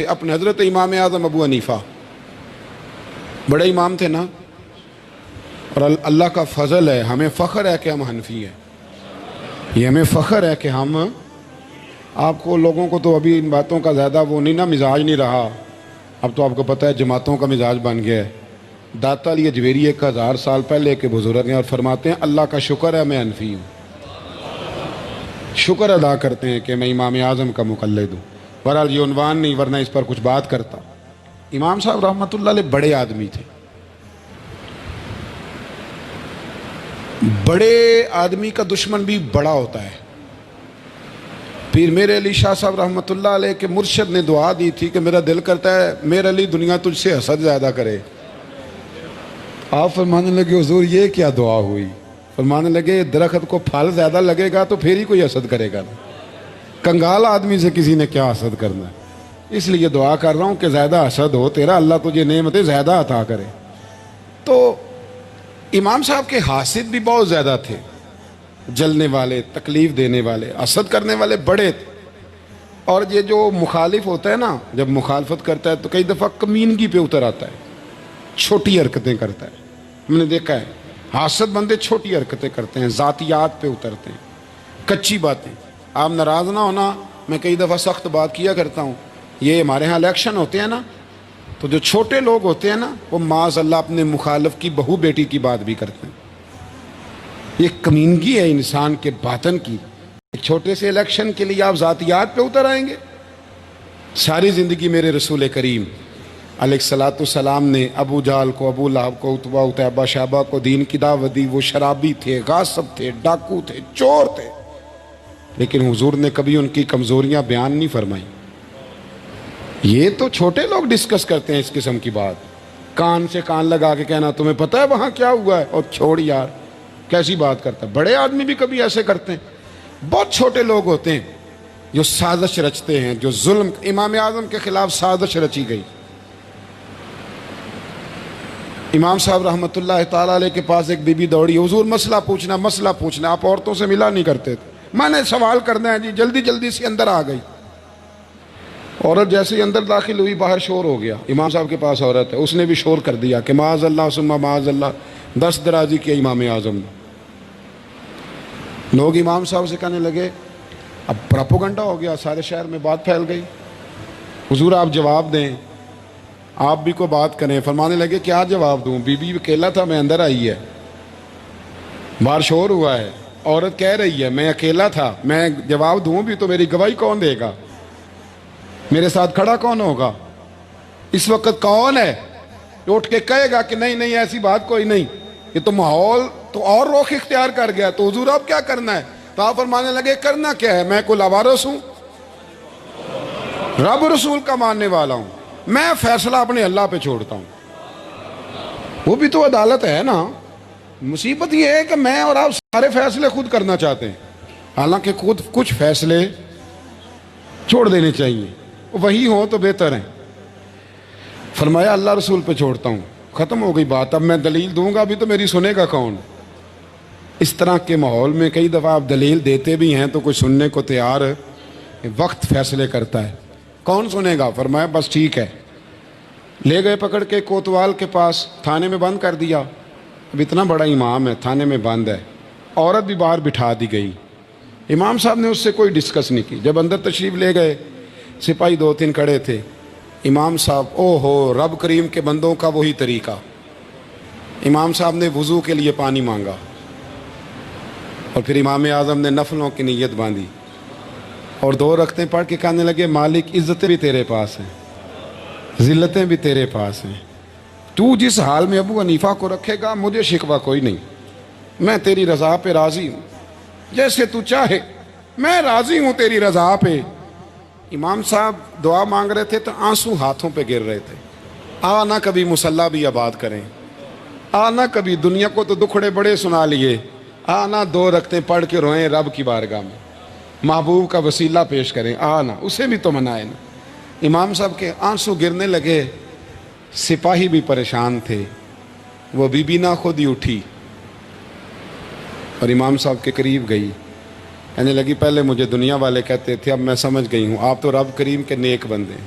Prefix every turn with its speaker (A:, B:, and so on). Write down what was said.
A: اپنے حضرت امام اعظم ابو حنیفہ بڑے امام تھے نا، اور اللہ کا فضل ہے، ہمیں فخر ہے کہ ہم حنفی ہیں، یہ ہمیں فخر ہے کہ ہم، آپ کو لوگوں کو تو ابھی ان باتوں کا زیادہ وہ نہیں نا، مزاج نہیں رہا، اب تو آپ کو پتہ ہے جماعتوں کا مزاج بن گیا ہے۔ داتا علی اجویری 1000 سال پہلے کے بزرگ ہیں اور فرماتے ہیں اللہ کا شکر ہے میں حنفی ہوں، شکر ادا کرتے ہیں کہ میں امام اعظم کا مقلد ہوں۔ بہرحال یہ عنوان نہیں، ورنہ اس پر کچھ بات کرتا۔ امام صاحب رحمۃ اللہ علیہ بڑے آدمی تھے، بڑے آدمی کا دشمن بھی بڑا ہوتا ہے۔ پیر میر علی شاہ صاحب رحمۃ اللہ علیہ کے مرشد نے دعا دی تھی کہ میرا دل کرتا ہے میر علی دنیا تجھ سے حسد زیادہ کرے۔ آپ فرمانے لگے حضور یہ کیا دعا ہوئی؟ فرمانے لگے درخت کو پھل زیادہ لگے گا تو پھر ہی کوئی حسد کرے گا، کنگال آدمی سے کسی نے کیا حسد کرنا ہے؟ اس لیے دعا کر رہا ہوں کہ زیادہ حسد ہو تیرا، اللہ تجھے نعمتیں زیادہ عطا کرے۔ تو امام صاحب کے حاسد بھی بہت زیادہ تھے، جلنے والے، تکلیف دینے والے، حسد کرنے والے بڑے تھے۔ اور یہ جو مخالف ہوتا ہے نا، جب مخالفت کرتا ہے تو کئی دفعہ کمینگی پہ اتر آتا ہے، چھوٹی حرکتیں کرتا ہے۔ ہم نے دیکھا ہے حاسد بندے چھوٹی حرکتیں کرتے ہیں، ذاتیات پہ اترتے ہیں، کچی باتیں۔ آپ ناراض نہ ہونا، میں کئی دفعہ سخت بات کیا کرتا ہوں، یہ ہمارے ہاں الیکشن ہوتے ہیں نا، تو جو چھوٹے لوگ ہوتے ہیں نا وہ معاذ اللہ اپنے مخالف کی بہو بیٹی کی بات بھی کرتے ہیں۔ یہ کمینگی ہے انسان کے باطن کی۔ ایک چھوٹے سے الیکشن کے لیے آپ ذاتیات پہ اتر آئیں گے؟ ساری زندگی میرے رسول کریم علیہ الصلوۃ والسلام نے ابو جہل کو، ابو لہب کو، عتبہ عتیبہ شیبہ کو دین کی دعوت دی۔ وہ شرابی تھے، غاصب تھے، ڈاکو تھے، چور تھے، لیکن حضور نے کبھی ان کی کمزوریاں بیان نہیں فرمائی۔ یہ تو چھوٹے لوگ ڈسکس کرتے ہیں اس قسم کی بات، کان سے کان لگا کے کہنا تمہیں پتہ ہے وہاں کیا ہوا ہے، اور چھوڑ یار کیسی بات کرتا ہے۔ بڑے آدمی بھی کبھی ایسے کرتے ہیں۔ بہت چھوٹے لوگ ہوتے ہیں جو سازش رچتے ہیں، جو ظلم۔ امام اعظم کے خلاف سازش رچی گئی۔ امام صاحب رحمۃ اللہ تعالیٰ علیہ کے پاس ایک بی بی دوڑی، حضور مسئلہ پوچھنا، مسئلہ پوچھنا۔ آپ عورتوں سے ملا نہیں کرتے تھے، میں نے سوال کرنا ہے جی، جلدی جلدی سے اندر آ گئی۔ عورت جیسے ہی اندر داخل ہوئی باہر شور ہو گیا، امام صاحب کے پاس عورت ہے، اس نے بھی شور کر دیا کہ معاذ اللہ ثم معاذ اللہ، دست درازی کیا امام اعظم نے۔ لوگ امام صاحب سے کہنے لگے، اب پراپوگنڈا ہو گیا، سارے شہر میں بات پھیل گئی، حضور آپ جواب دیں، آپ بھی کو بات کریں۔ فرمانے لگے کیا جواب دوں؟ بی بی اکیلا تھا، میں اندر آئی ہے، باہر شور ہوا ہے، عورت کہہ رہی ہے میں اکیلا تھا، میں جواب دوں بھی تو میری گواہی کون دے گا؟ میرے ساتھ کھڑا کون ہوگا؟ اس وقت کون ہے جو اٹھ کے کہے گا کہ نہیں نہیں ایسی بات کوئی نہیں؟ یہ تو ماحول تو اور رخ اختیار کر گیا، تو حضور اب کیا کرنا ہے؟ تو آپ فرمانے لگے کرنا کیا ہے، میں کوئی لاوارث ہوں، رب رسول کا ماننے والا ہوں، میں فیصلہ اپنے اللہ پہ چھوڑتا ہوں۔ وہ بھی تو عدالت ہے نا۔ مصیبت یہ ہے کہ میں اور آپ سارے فیصلے خود کرنا چاہتے ہیں، حالانکہ خود کچھ فیصلے چھوڑ دینے چاہیے، وہی ہو تو بہتر ہے۔ فرمایا اللہ رسول پہ چھوڑتا ہوں، ختم ہو گئی بات۔ اب میں دلیل دوں گا بھی تو میری سنے گا کون؟ اس طرح کے ماحول میں کئی دفعہ آپ دلیل دیتے بھی ہیں تو کوئی سننے کو تیار ہے، وقت فیصلے کرتا ہے، کون سنے گا؟ فرمایا بس ٹھیک ہے۔ لے گئے پکڑ کے کوتوال کے پاس، تھانے میں بند کر دیا۔ اب اتنا بڑا امام ہے، تھانے میں بند ہے، عورت بھی باہر بٹھا دی گئی۔ امام صاحب نے اس سے کوئی ڈسکس نہیں کی۔ جب اندر تشریف لے گئے، سپاہی 2-3 کھڑے تھے۔ امام صاحب، او ہو، رب کریم کے بندوں کا وہی طریقہ۔ امام صاحب نے وضو کے لیے پانی مانگا، اور پھر امام اعظم نے نفلوں کی نیت باندھی، اور 2 رکعتیں پڑھ کے کہنے لگے مالک عزتیں بھی تیرے پاس ہیں، ذلتیں بھی تیرے پاس ہیں، تو جس حال میں ابو حنیفہ کو رکھے گا مجھے شکوہ کوئی نہیں، میں تیری رضا پہ راضی ہوں، جیسے تو چاہے، میں راضی ہوں تیری رضا پہ۔ امام صاحب دعا مانگ رہے تھے تو آنسو ہاتھوں پہ گر رہے تھے۔ نہ کبھی مصلی بھی آباد کریں، نہ کبھی، دنیا کو تو دکھڑے بڑے سنا لیے، نہ 2 رکعتیں پڑھ کے روئیں رب کی بارگاہ میں، محبوب کا وسیلہ پیش کریں، نہ اسے بھی تو منائیں نا۔ امام صاحب کے آنسو گرنے لگے، سپاہی بھی پریشان تھے، وہ بی بی نہ خود ہی اٹھی اور امام صاحب کے قریب گئی، کہنے لگی پہلے مجھے دنیا والے کہتے تھے، اب میں سمجھ گئی ہوں آپ تو رب کریم کے نیک بندے ہیں،